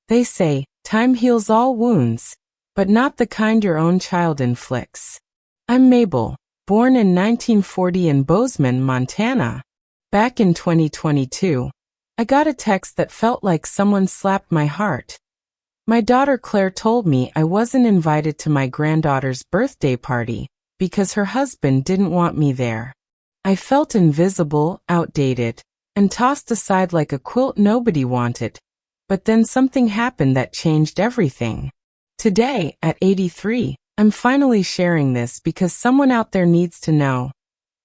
They say, time heals all wounds, but not the kind your own child inflicts. I'm Mabel, born in 1940 in Bozeman, Montana. Back in 2022, I got a text that felt like someone slapped my heart. My daughter Claire told me I wasn't invited to my granddaughter's birthday party because her husband didn't want me there. I felt invisible, outdated, and tossed aside like a quilt nobody wanted. But then something happened that changed everything. Today, at 83, I'm finally sharing this because someone out there needs to know.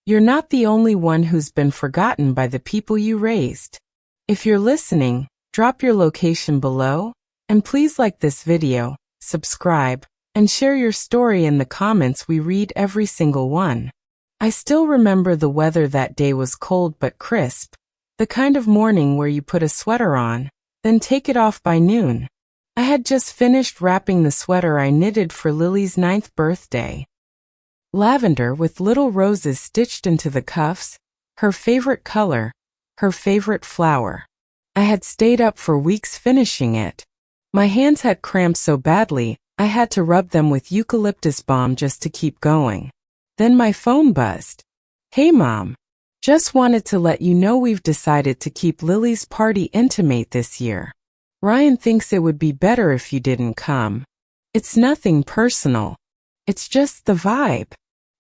You're not the only one who's been forgotten by the people you raised. If you're listening, drop your location below, and please like this video, subscribe, and share your story in the comments. We read every single one. I still remember the weather that day was cold but crisp, the kind of morning where you put a sweater on, then take it off by noon. I had just finished wrapping the sweater I knitted for Lily's 9th birthday. Lavender with little roses stitched into the cuffs, her favorite color, her favorite flower. I had stayed up for weeks finishing it. My hands had cramped so badly, I had to rub them with eucalyptus balm just to keep going. Then my phone buzzed. Hey Mom. Just wanted to let you know we've decided to keep Lily's party intimate this year. Ryan thinks it would be better if you didn't come. It's nothing personal. It's just the vibe.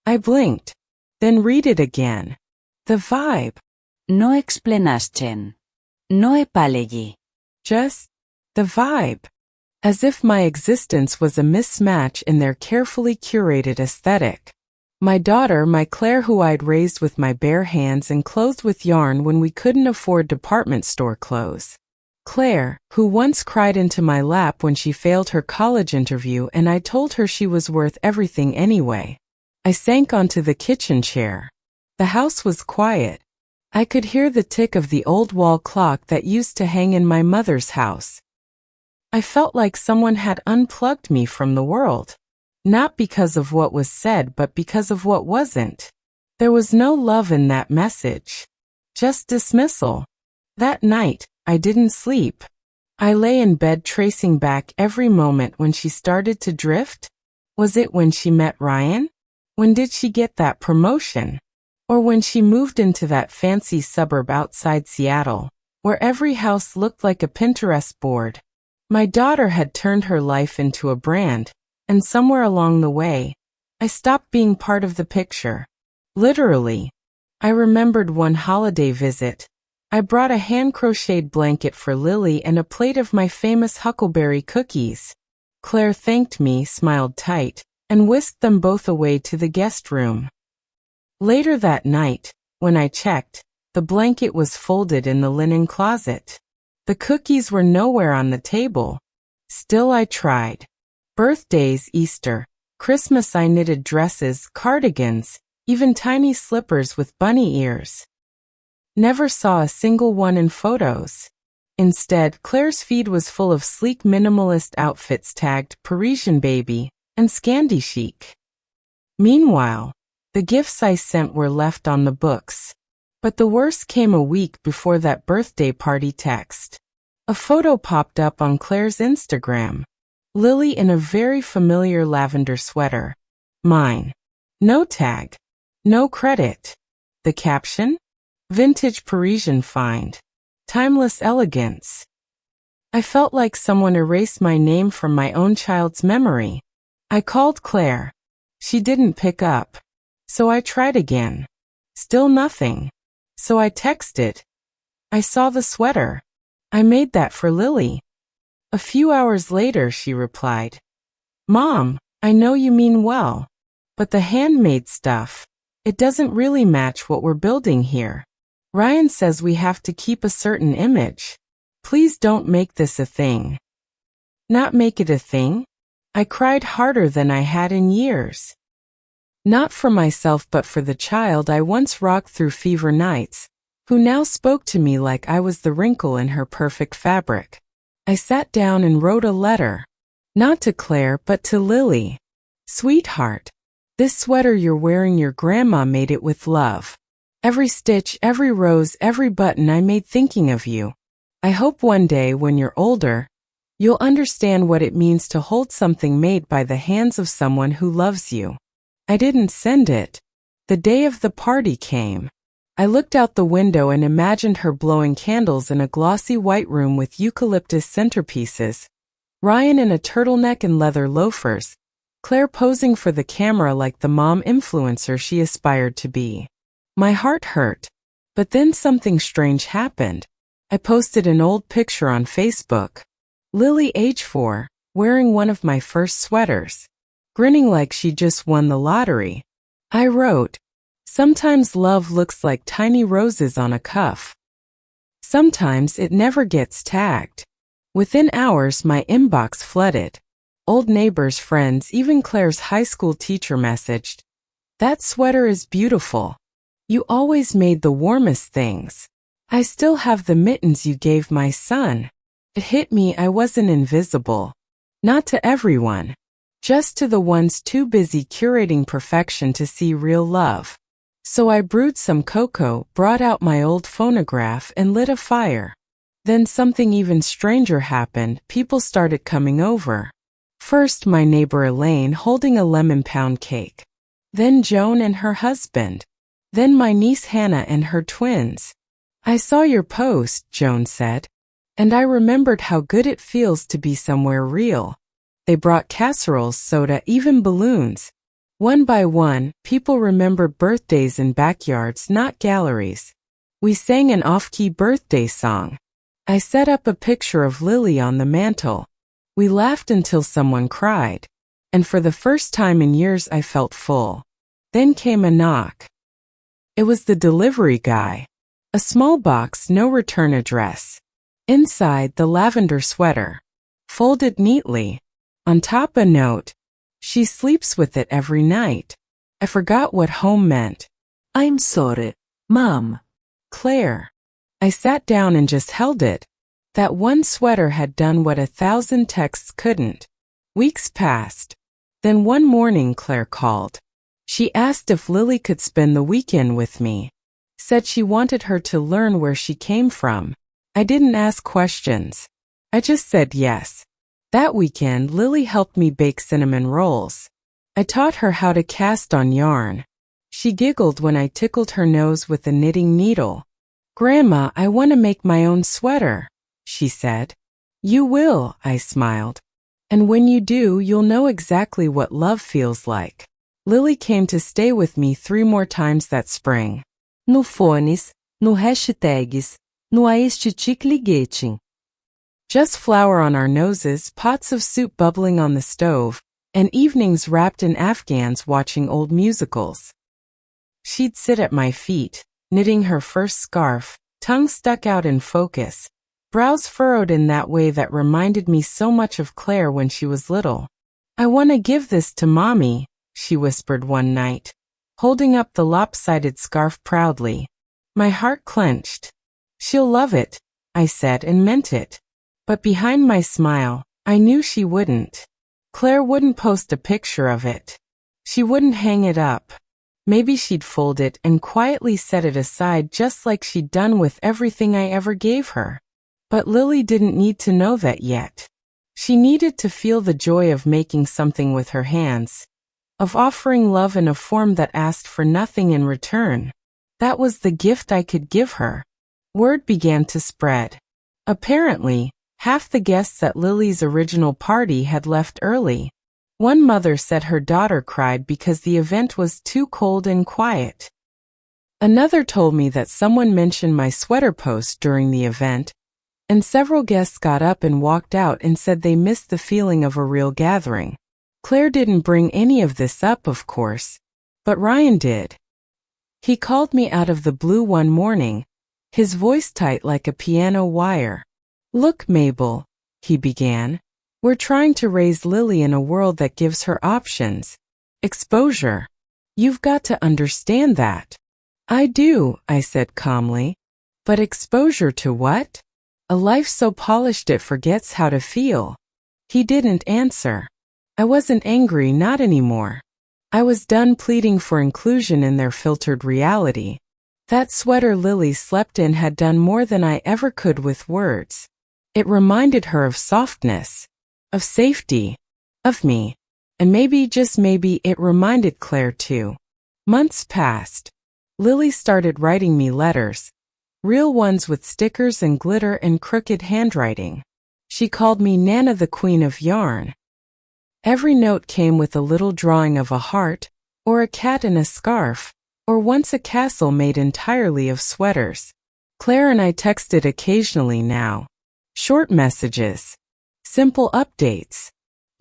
I blinked. Then read it again. The vibe. No explanaschen. No epalegi. Just the vibe. As if my existence was a mismatch in their carefully curated aesthetic. My daughter, my Claire, who I'd raised with my bare hands and clothed with yarn when we couldn't afford department store clothes. Claire, who once cried into my lap when she failed her college interview and I told her she was worth everything anyway. I sank onto the kitchen chair. The house was quiet. I could hear the tick of the old wall clock that used to hang in my mother's house. I felt like someone had unplugged me from the world. Not because of what was said, but because of what wasn't. There was no love in that message. Just dismissal. That night, I didn't sleep. I lay in bed tracing back every moment when she started to drift. Was it when she met Ryan? When did she get that promotion? Or when she moved into that fancy suburb outside Seattle, where every house looked like a Pinterest board? My daughter had turned her life into a brand. And somewhere along the way, I stopped being part of the picture. Literally. I remembered one holiday visit. I brought a hand-crocheted blanket for Lily and a plate of my famous huckleberry cookies. Claire thanked me, smiled tight, and whisked them both away to the guest room. Later that night, when I checked, the blanket was folded in the linen closet. The cookies were nowhere on the table. Still I tried. Birthdays, Easter, Christmas, I knitted dresses, cardigans, even tiny slippers with bunny ears. Never saw a single one in photos. Instead, Claire's feed was full of sleek minimalist outfits tagged Parisian baby and Scandi chic. Meanwhile, the gifts I sent were left on the books. But the worst came a week before that birthday party text. A photo popped up on Claire's Instagram. Lily in a very familiar lavender sweater. Mine. No tag. No credit. The caption? Vintage Parisian find. Timeless elegance. I felt like someone erased my name from my own child's memory. I called Claire. She didn't pick up. So I tried again. Still nothing. So I texted. I saw the sweater. I made that for Lily. A few hours later, she replied, Mom, I know you mean well, but the handmade stuff, it doesn't really match what we're building here. Ryan says we have to keep a certain image. Please don't make this a thing. Not make it a thing? I cried harder than I had in years. Not for myself but for the child I once rocked through fever nights, who now spoke to me like I was the wrinkle in her perfect fabric. I sat down and wrote a letter. Not to Claire, but to Lily. Sweetheart, this sweater you're wearing, your grandma made it with love. Every stitch, every rose, every button I made thinking of you. I hope one day when you're older, You'll understand what it means to hold something made by the hands of someone who loves you. I didn't send it. The day of the party came. I looked out the window and imagined her blowing candles in a glossy white room with eucalyptus centerpieces, Ryan in a turtleneck and leather loafers, Claire posing for the camera like the mom influencer she aspired to be. My heart hurt. But then something strange happened. I posted an old picture on Facebook. Lily, age 4, wearing one of my first sweaters, grinning like she just won the lottery. I wrote, "Sometimes love looks like tiny roses on a cuff. Sometimes it never gets tagged." Within hours, my inbox flooded. Old neighbors, friends, even Claire's high school teacher messaged, "That sweater is beautiful. You always made the warmest things. I still have the mittens you gave my son." It hit me I wasn't invisible. Not to everyone. Just to the ones too busy curating perfection to see real love. So I brewed some cocoa, brought out my old phonograph, and lit a fire. Then something even stranger happened. People started coming over. First my neighbor Elaine holding a lemon pound cake. Then Joan and her husband. Then my niece Hannah and her twins. "I saw your post," Joan said. "And I remembered how good it feels to be somewhere real." They brought casseroles, soda, even balloons. One by one, people remembered birthdays in backyards, not galleries. We sang an off-key birthday song. I set up a picture of Lily on the mantle. We laughed until someone cried. And for the first time in years I felt full. Then came a knock. It was the delivery guy. A small box, no return address. Inside, the lavender sweater. Folded neatly. On top a note. "She sleeps with it every night." I forgot what home meant. I'm sorry, Mom. Claire. I sat down and just held it. That one sweater had done what 1,000 texts couldn't. Weeks passed. Then one morning Claire called. She asked if Lily could spend the weekend with me. Said she wanted her to learn where she came from. I didn't ask questions. I just said yes. That weekend, Lily helped me bake cinnamon rolls. I taught her how to cast on yarn. She giggled when I tickled her nose with a knitting needle. "Grandma, I want to make my own sweater," she said. "You will," I smiled. "And when you do, you'll know exactly what love feels like." Lily came to stay with me 3 more times that spring. No fones, no hashtags, no a este tic-ligueting. Just flour on our noses, pots of soup bubbling on the stove, and evenings wrapped in Afghans watching old musicals. She'd sit at my feet, knitting her first scarf, tongue stuck out in focus, brows furrowed in that way that reminded me so much of Claire when she was little. "I want to give this to Mommy," she whispered one night, holding up the lopsided scarf proudly. My heart clenched. "She'll love it," I said, and meant it. But behind my smile, I knew she wouldn't. Claire wouldn't post a picture of it. She wouldn't hang it up. Maybe she'd fold it and quietly set it aside just like she'd done with everything I ever gave her. But Lily didn't need to know that yet. She needed to feel the joy of making something with her hands, of offering love in a form that asked for nothing in return. That was the gift I could give her. Word began to spread. Apparently, half the guests at Lily's original party had left early. One mother said her daughter cried because the event was too cold and quiet. Another told me that someone mentioned my sweater post during the event, and several guests got up and walked out and said they missed the feeling of a real gathering. Claire didn't bring any of this up, of course, but Ryan did. He called me out of the blue one morning, his voice tight like a piano wire. "Look, Mabel," he began, "we're trying to raise Lily in a world that gives her options. Exposure. You've got to understand that." "I do," I said calmly. "But exposure to what? A life so polished it forgets how to feel." He didn't answer. I wasn't angry, not anymore. I was done pleading for inclusion in their filtered reality. That sweater Lily slept in had done more than I ever could with words. It reminded her of softness, of safety, of me. And maybe, just maybe, it reminded Claire too. Months passed. Lily started writing me letters, real ones with stickers and glitter and crooked handwriting. She called me Nana, the Queen of Yarn. Every note came with a little drawing of a heart, or a cat in a scarf, or once a castle made entirely of sweaters. Claire and I texted occasionally now. Short messages. Simple updates.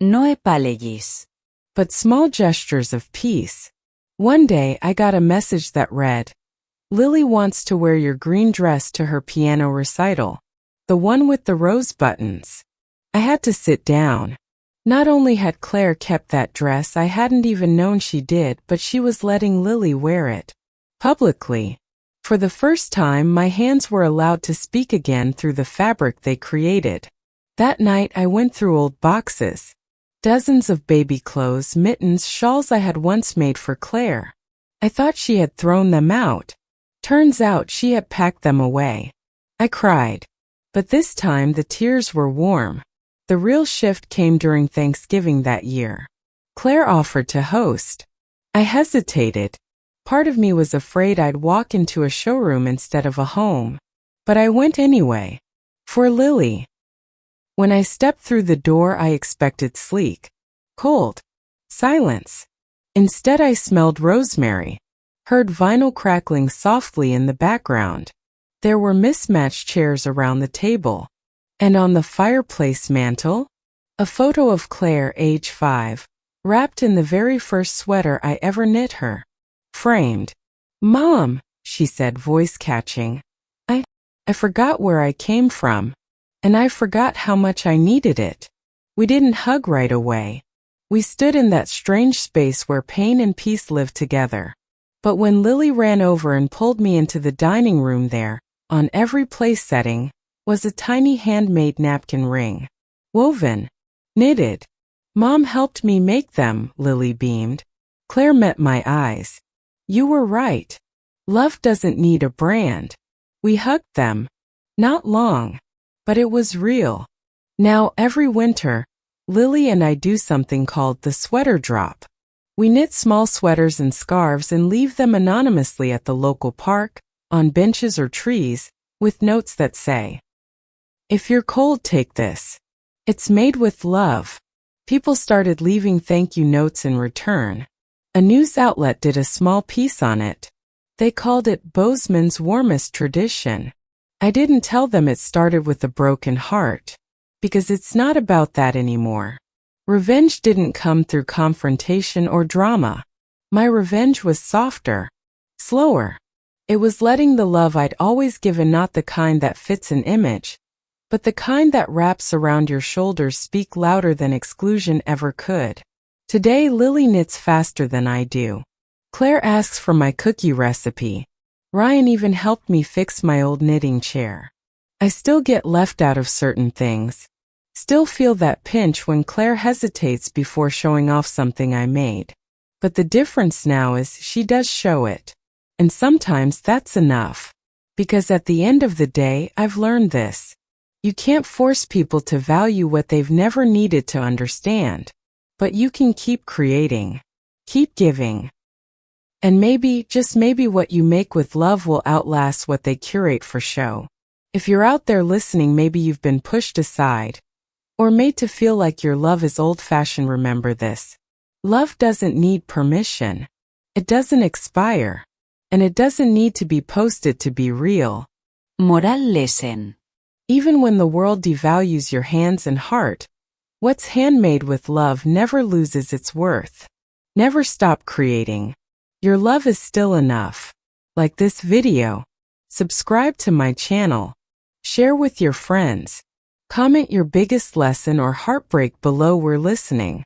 No επάλεγεις. But small gestures of peace. One day I got a message that read, "Lily wants to wear your green dress to her piano recital. The one with the rose buttons." I had to sit down. Not only had Claire kept that dress, I hadn't even known she did, but she was letting Lily wear it. Publicly. For the first time, my hands were allowed to speak again through the fabric they created. That night I went through old boxes. Dozens of baby clothes, mittens, shawls I had once made for Claire. I thought she had thrown them out. Turns out she had packed them away. I cried. But this time the tears were warm. The real shift came during Thanksgiving that year. Claire offered to host. I hesitated. Part of me was afraid I'd walk into a showroom instead of a home. But I went anyway. For Lily. When I stepped through the door, I expected sleek, cold silence. Instead, I smelled rosemary, heard vinyl crackling softly in the background. There were mismatched chairs around the table. And on the fireplace mantel, a photo of Claire, age 5, wrapped in the very first sweater I ever knit her. Framed. "Mom," she said, voice catching. I forgot where I came from. And I forgot how much I needed it. We didn't hug right away. We stood in that strange space where pain and peace lived together. But when Lily ran over and pulled me into the dining room, there, on every place setting, was a tiny handmade napkin ring. Woven. Knitted. "Mom helped me make them," Lily beamed. Claire met my eyes. "You were right. Love doesn't need a brand." We hugged them. Not long. But it was real. Now, every winter, Lily and I do something called the sweater drop. We knit small sweaters and scarves and leave them anonymously at the local park, on benches or trees, with notes that say, "If you're cold, take this. It's made with love." People started leaving thank you notes in return. A news outlet did a small piece on it. They called it Bozeman's warmest tradition. I didn't tell them it started with a broken heart, because it's not about that anymore. Revenge didn't come through confrontation or drama. My revenge was softer, slower. It was letting the love I'd always given, not the kind that fits an image, but the kind that wraps around your shoulders, speak louder than exclusion ever could. Today, Lily knits faster than I do. Claire asks for my cookie recipe. Ryan even helped me fix my old knitting chair. I still get left out of certain things. Still feel that pinch when Claire hesitates before showing off something I made. But the difference now is she does show it. And sometimes that's enough. Because at the end of the day, I've learned this. You can't force people to value what they've never needed to understand. But you can keep creating. Keep giving. And maybe, just maybe, what you make with love will outlast what they curate for show. If you're out there listening, maybe you've been pushed aside or made to feel like your love is old-fashioned. Remember this. Love doesn't need permission. It doesn't expire. And it doesn't need to be posted to be real. Moral lesson. Even when the world devalues your hands and heart, what's handmade with love never loses its worth. Never stop creating. Your love is still enough. Like this video. Subscribe to my channel. Share with your friends. Comment your biggest lesson or heartbreak below. We're listening.